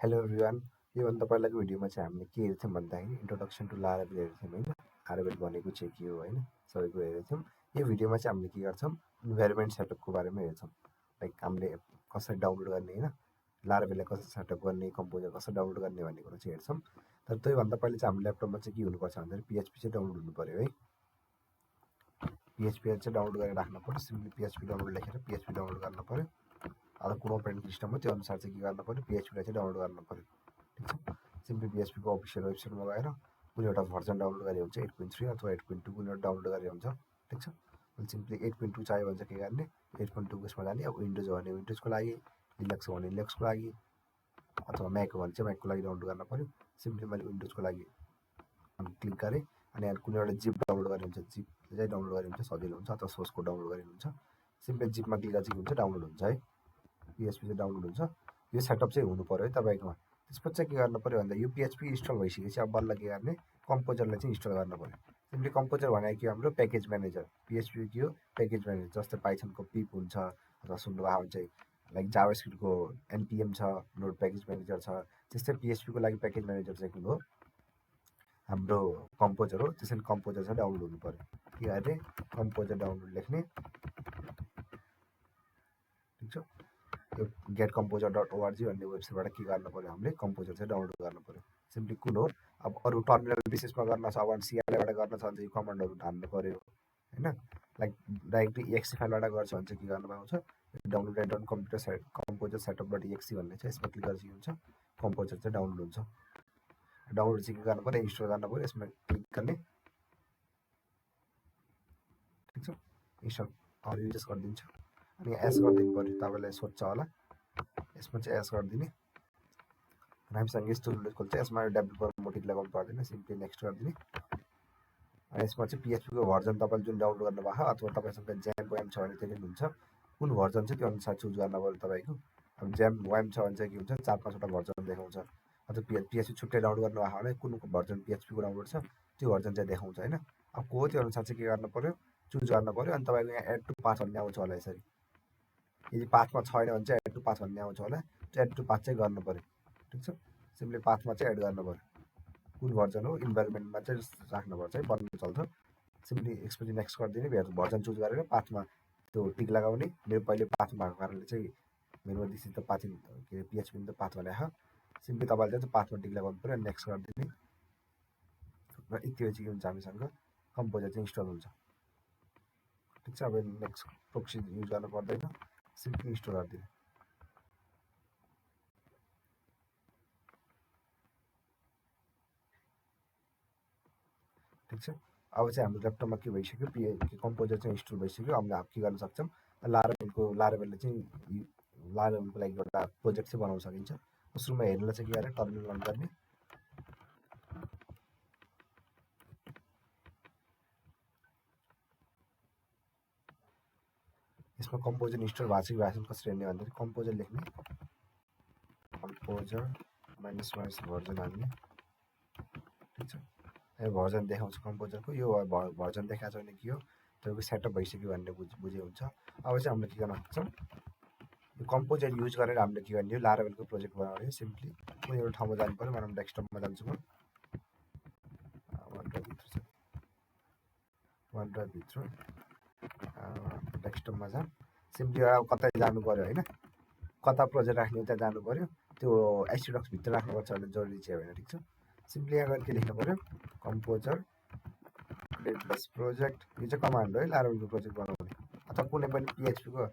Hello everyone. योभन्दा पहिलाको भिडियोमा चाहिँ हामीले के हेर्थ्यौँ भन्दाखेरि इन्ट्रोडक्सन टु लारावेल हेर्थ्यौँ होइन। लारावेल भनेको चाहिँ के हो होइन, सबै कुरा हेर्थ्यौँ। यो भिडियोमा चाहिँ हामीले के गर्छौँ, इन्भाइरोमेन्ट सेटअपको बारेमा हेर्छौँ। लाइक हामीले कसरी डाउनलोड गर्ने होइन, लारावेललाई कसरी सेटअप गर्ने, कम्पोजर कसरी डाउनलोड गर्ने भन्ने कुरा चाहिँ हेर्छौँ। तर त्योभन्दा पहिले चाहिँ हाम्रो ल्यापटपमा चाहिँ के हुनुपर्छ भन्दाखेरि पिएचपी चाहिँ डाउनलोड हुनु पऱ्यो है। पिएचपी चाहिँ डाउनलोड गरेर राख्नु पऱ्यो। सिम्पली पिएचपी डाउनलोड लेखेर पिएचपी डाउनलोड गर्नु पऱ्यो। अब कुन अपरेटिङ सिस्टम हो त्यो अनुसार चाहिँ के गर्नु पऱ्यो, पिएचपीलाई चाहिँ डाउनलोड गर्नु पऱ्यो। ठिक छ। सिम्पली पिएचपीको अफिसियल वेबसाइटमा गएर कुनै एउटा भर्जन डाउनलोड गरे हुन्छ 8.3 अथवा 8.2 कुनै एउटा डाउनलोड गरे हुन्छ। ठिक छ। सिम्पली 8.2 चाहियो भने चाहिँ के गर्ने, 8.2 यसमा जाने। अब विन्डोज हो भने विन्डोजको लागि, लिनक्स हो भने लिनक्सको लागि, अथवा म्याक हो भने चाहिँ म्याकको लागि डाउनलोड गर्न पऱ्यो। सिम्पली मैले विन्डोजको लागि क्लिक गरेँ अनि यहाँ कुनै एउटा जिप डाउनलोड गरे हुन्छ, जिपले चाहिँ डाउनलोड गरे हुन्छ सजिलो हुन्छ, अथवा सोर्सको डाउनलोड गरे हुन्छ। सिम्पली जिपमा क्लिक गरेर चाहिँ हुन्छ डाउनलोड हुन्छ है, पिएचपी चाहिँ डाउनलोड हुन्छ। यो सेटअप चाहिँ हुनु पऱ्यो है तपाईँकोमा। त्यसपछि चाहिँ के गर्नु पऱ्यो भन्दा यो पिएचपी इन्स्टल भइसकेपछि अब बल्ल के गर्ने, कम्पोजरलाई चाहिँ इन्स्टल गर्नु पऱ्यो। सिम्पली कम्पोजर भनेको के हो, हाम्रो प्याकेज म्यानेजर। पिएचपी के हो, प्याकेज म्यानेजर। जस्तै पाइथनको पिप हुन्छ, अथवा सुन्नुभयो भने चाहिँ लाइक जाभास्क्रिप्टको एनपिएम छ, नोड प्याकेज म्यानेजर छ। त्यस्तै पिएचपीको लागि प्याकेज म्यानेजर चाहिँ के हो, हाम्रो कम्पोजर हो। त्यसैले कम्पोजर चाहिँ डाउनलोड हुनु पऱ्यो। के गर्ने, कम्पोजर डाउनलोड लेख्ने। ठिक छ। यो getcomposer.org भन्ने वेबसाइटबाट के गर्नु पऱ्यो, हामीले कम्पोजर चाहिँ डाउनलोड गर्नु पऱ्यो। सिम्पली कुन हो, अब अरू टर्मिनल बेसिसमा गर्न छ भने सिआरबाट गर्न छ भने चाहिँ यो कमान्डहरू हान्नु पऱ्यो होइन। लाइक डाइरेक्टली एक्सी फाइलबाट गर्छ भने चाहिँ के गर्नु पाउँछ, डाउनलोड अन कम्पोजर सेटअप.exe भन्ने छ, यसमा क्लिक गरेपछि हुन्छ कम्पोजर चाहिँ डाउनलोड हुन्छ। डाउनलोड चाहिँ के गर्नु पऱ्यो, इन्स्टल गर्नु पऱ्यो। यसमा क्लिक गर्ने। ठिक छ। इन्स्टल युज गरिदिन्छ अनि एस गरिदिनु पऱ्यो। तपाईँलाई सोध्छ होला, यसमा चाहिँ एस गरिदिने। हामीसँग यस्तो विन्डोज खोल्छ, यसमा डेभलपर मोड लगाउनु पर्दैन, सिम्पली नेक्स्ट गरिदिने। अनि यसमा चाहिँ पिएचपीको भर्जन तपाईँले जुन डाउनलोड गर्नुभएको, अथवा तपाईँसँग ज्याम वाइम छ भने त्यसले हुन्छ, कुन भर्जन छ त्यो अनुसार चुज गर्नु पऱ्यो तपाईँको। अब ज्याम वाइम छ भने चाहिँ के हुन्छ, 4-5वटा भर्जन देखाउँछ। अथवा पिएचपी छुट्टै डाउनलोड गर्नुभएको भने कुन भर्जन पिएचपीको डाउनलोड छ त्यो भर्जन चाहिँ देखाउँछ होइन। अब को त्यो अनुसार चाहिँ के गर्नु पऱ्यो, चुज गर्नु पऱ्यो। अनि तपाईँको यहाँ एड टु पाथ भन्ने आउँछ होला यसरी। यदि पाथमा छैन भने चाहिँ एड टु पाथ भन्ने आउँछ होला, त्यो एड टु पाथ चाहिँ गर्नु पऱ्यो। ठिक छ। सिम्पली पाथमा चाहिँ एड गर्नु पऱ्यो, कुन भर्जन हो इन्भाइरोमेन्टमा चाहिँ राख्नुपर्छ है, बन्नु चल्छ। सिम्पली यसपछि नेक्स्ट गरिदिने, भर्जन चुज गरेर पाथमा त्यो टिक लगाउने। मेरो पहिले पाथमा भएको कारणले चाहिँ मेरो this is the path in के अरे पिएचपी द पाथ भनेको। सिम्पली तपाईँले चाहिँ पाथमा टिक लगाउनु पऱ्यो, नेक्स्ट गरिदिने। र यति चाहिँ के हुन्छ, हामीसँग कम्पोजर चाहिँ इन्स्टल हुन्छ। ठिक छ। अब नेक्स्ट प्रोक्सी युज गर्नु पर्दैन, सिम्पली इन्स्टल गरिदिने। ठिक छ। अब चाहिँ हाम्रो ल्यापटपमा के भइसक्यो, कम्पोजर चाहिँ इन्स्टल भइसक्यो। हामीले के गर्न सक्छौँ, लारावेलले चाहिँ लारावेलको लागि एउटा प्रोजेक्ट चाहिँ बनाउन सकिन्छ। सुरुमा हेर्नुलाई चाहिँ के गरेर टर्मिनल अन गर्ने। यसमा कम्पोजर इन्स्टल भएको छ कि भएको छैन कसरी हेर्ने भन्दाखेरि कम्पोजर लेख्ने, कम्पोजर माइनस भर्जन हाल्ने। ठिक छ। यो भर्जन देखाउँछ कम्पोजरको। यो भर्जन देखाएको छ भने के हो, तपाईँको सेटअप भइसक्यो भनेर बुझे हुन्छ। अब चाहिँ हामीले के गर्न सक्छौँ, यो कम्पोजर युज गरेर हामीले के गर्ने हो, लारावेलको प्रोजेक्ट बनाउने। सिम्पली कुनै एउटा ठाउँमा जानु पऱ्यो। म डेस्कटपमा जान्छु, म वान ड्राइभ भित्र डेस्कटपमा जाऊँ। सिम्पली कतै जानु पऱ्यो होइन, कता प्रोजेक्ट राख्ने त्यहाँ जानु पऱ्यो। त्यो एसडक्स भित्र राख्नुपर्छ भने जरुरी चाहिँ होइन। ठिक छ। सिम्पली यहाँ गएर के लेख्नु पऱ्यो, कम्पोजर क्रिएट प्लस प्रोजेक्ट। यो चाहिँ कमान्ड हो है, लारावेलको प्रोजेक्ट बनाउने। अथवा कुनै पनि पिएचपीको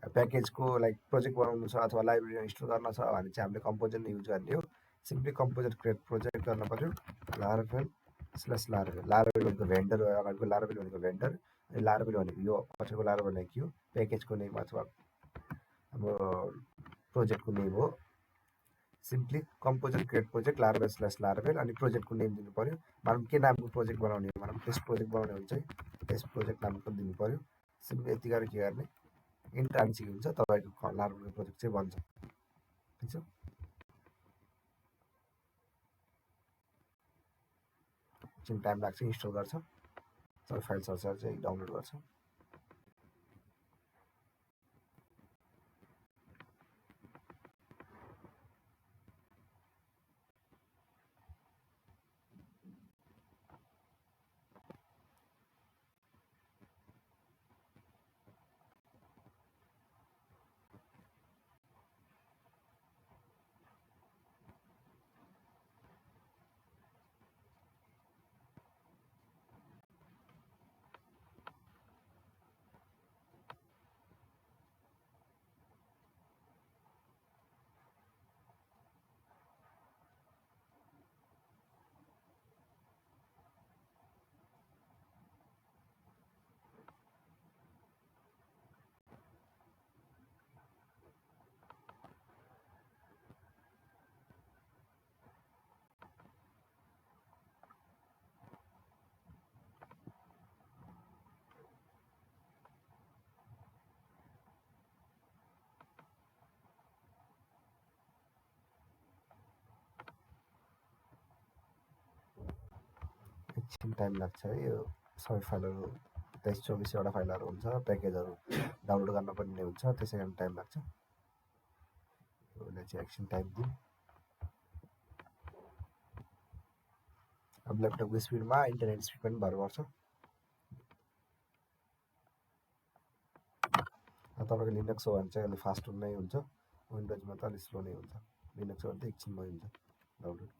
प्याकेजको लाइक प्रोजेक्ट बनाउनु छ अथवा लाइब्रेरी इन्स्टल गर्न छ भने चाहिँ हामीले कम्पोजर नै युज गर्ने हो। सिम्पली कम्पोजर क्रिएट प्रोजेक्ट गर्न पऱ्यो, लारावेल। लारावेल भनेको भेन्डर हो, अगाडिको लारावेल भनेको भेन्डर। अनि लारावेल भनेको यो पछिको लारावेल भनेको के हो, प्याकेजको नेम अथवा हाम्रो प्रोजेक्टको नेम हो। Simply composer create project Laravel अनि प्रोजेक्टको नेम दिनु पऱ्यो। मानौँ के नामको प्रोजेक्ट बनाउने हो, मानौँ टेस्ट प्रोजेक्ट बनाउने हो भने चाहिँ टेस्ट प्रोजेक्ट नामको दिनु पऱ्यो। सिम्पली यति गरेर के गर्ने, इन्टर हाल्नु हुन्छ, तपाईँको लारावेलको प्रोजेक्ट चाहिँ बन्छ। ठिक छ। एकछिन टाइम लाग्छ, इन्स्टल गर्छ, सबै फाइल सर्चर चाहिँ डाउनलोड गर्छ। एकछिन टाइम लाग्छ है। यो सबै फाइलहरू 23-24वटा फाइलहरू हुन्छ, प्याकेजहरू डाउनलोड गर्न पनि हुन्छ, त्यसै कारण टाइम लाग्छ। यसलाई चाहिँ एकछिन टाइम दिउँ। अब ल्यापटपको स्पिडमा इन्टरनेट स्पिड पनि भर पर्छ। तपाईँको लिनक्स हो भने चाहिँ अलि फास्ट नै हुन्छ, विन्डोजमा त अलिक स्लो नै हुन्छ। लिनक्स हो भने त एकछिनमै हुन्छ डाउनलोड।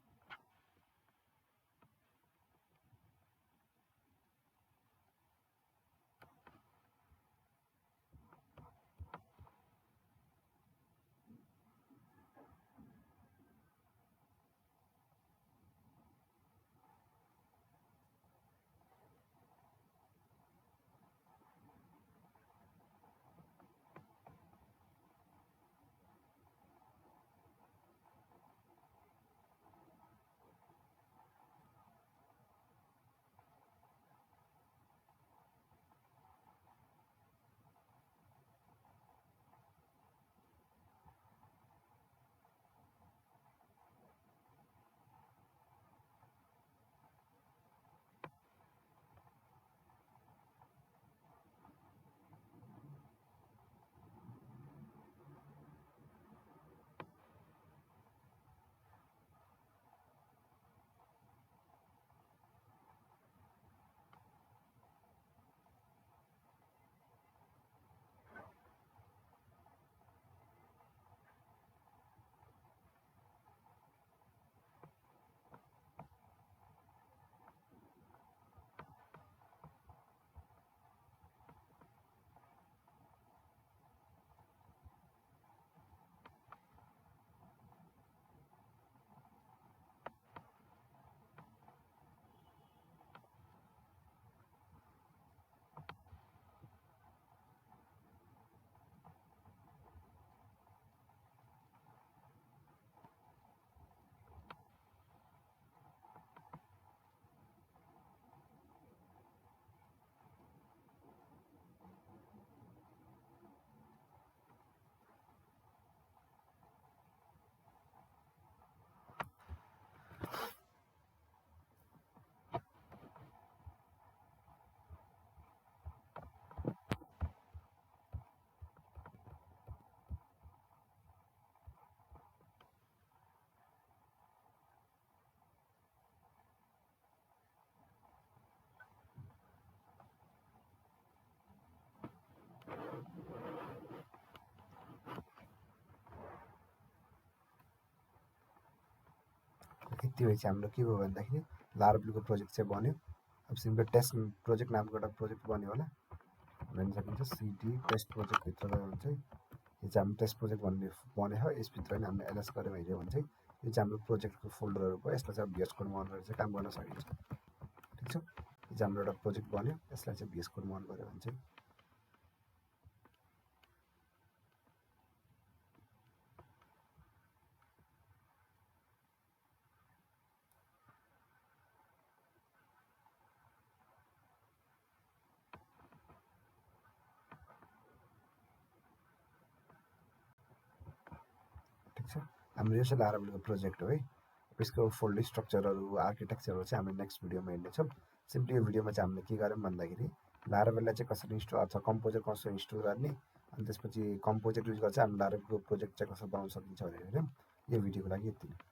यति भएपछि हाम्रो के भयो भन्दाखेरि लाराभेलको प्रोजेक्ट चाहिँ बन्यो। अब सिम्पल टेस्ट प्रोजेक्ट नामको एउटा प्रोजेक्ट बन्यो होला, भन्न सकिन्छ। सिडी टेस्ट प्रोजेक्टभित्र गयो भने चाहिँ यो चाहिँ हाम्रो टेस्ट प्रोजेक्ट भन्ने बन्यो हो। यसभित्र पनि हामीले एलएस गऱ्यौँ हेऱ्यो भने चाहिँ यो चाहिँ हाम्रो प्रोजेक्टको फोल्डरहरू भयो। यसलाई चाहिँ भिएस कोडमा अन गरेर चाहिँ काम गर्न सकिन्छ। ठिक छ, यो चाहिँ हाम्रो एउटा प्रोजेक्ट बन्यो। यसलाई चाहिँ भिएस कोडमा अन गऱ्यो भने चाहिँ हाम्रो यो चाहिँ लाराभेलको प्रोजेक्ट हो है। यसको फोल्डर स्ट्रक्चरहरू आर्किटेक्चरहरू चाहिँ हामीले नेक्स्ट भिडियोमा हेर्नेछौँ। सिम्पली यो भिडियोमा चाहिँ हामीले के गऱ्यौँ भन्दाखेरि लाराभेललाई चाहिँ कसरी इन्स्टल अथवा कम्पोजर कसरी इन्स्टल गर्ने, अनि त्यसपछि कम्पोजर युज गरेर चाहिँ हामीले लाराभेलको प्रोजेक्ट चाहिँ कसरी बनाउन सकिन्छ भनेर हेऱ्यौँ। यो भिडियोको लागि यति नै।